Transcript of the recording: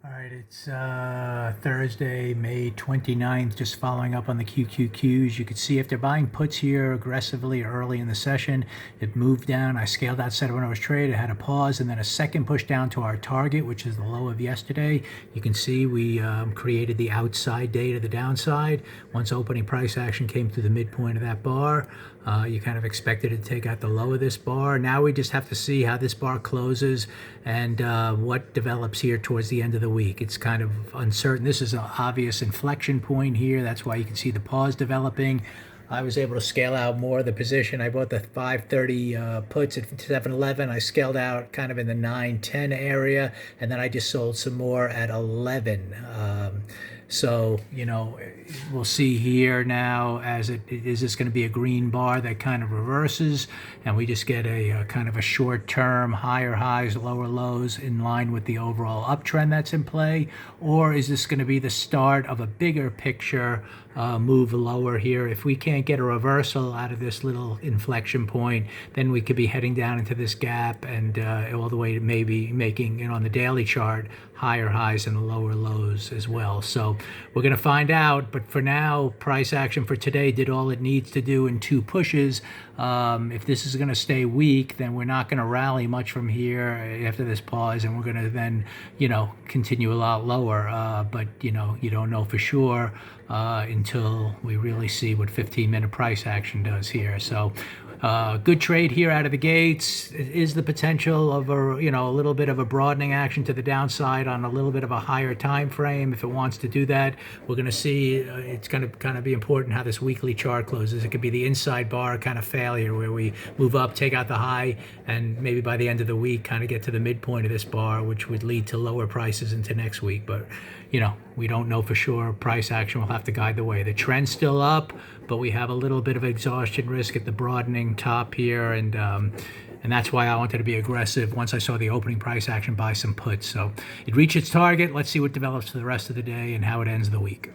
All right, it's Thursday, May 29th, just following up on the QQQs. You can see if they're buying puts here aggressively early in the session, it moved down. I scaled that set of when I was traded, had a pause, and then a second push down to our target, which is the low of yesterday. You can see we created the outside day to the downside. Once opening price action came through the midpoint of that bar, you kind of expected it to take out the low of this bar. Now we just have to see how this bar closes and what develops here towards the end of the week. It's kind of uncertain. This is an obvious inflection point here. That's why you can see the pause developing. I was able to scale out more of the position. I bought the 530 puts at 7-11. I scaled out kind of in the 9-10 area, and then I just sold some more at 11. So, you know, we'll see here now is this going to be a green bar that kind of reverses and we just get a kind of a short-term higher highs, lower lows in line with the overall uptrend that's in play? Or is this going to be the start of a bigger picture move lower here? If we can't get a reversal out of this little inflection point, then we could be heading down into this gap and all the way to maybe making, you know, on the daily chart, higher highs and lower lows as well. So we're going to find out, but for now, price action for today did all it needs to do in two pushes. If this is going to stay weak, then we're not going to rally much from here after this pause, and we're going to then, you know, continue a lot lower. But, you know, you don't know for sure until we really see what 15-minute price action does here. So good trade here out of the gates. It is the potential of a little bit of a broadening action to the downside on a little bit of a higher time frame. If it wants to do that, we're going to see. It's going to kind of be important how this weekly chart closes. It could be the inside bar kind of failure where we move up, take out the high, and maybe by the end of the week kind of get to the midpoint of this bar, which would lead to lower prices into next week. But, you know, we don't know for sure. Price action will have to guide the way. The trend's still up, but we have a little bit of exhaustion risk at the broadening top here, and that's why I wanted to be aggressive once I saw the opening price action, buy some puts. So it reached its target. Let's see what develops for the rest of the day and how it ends the week.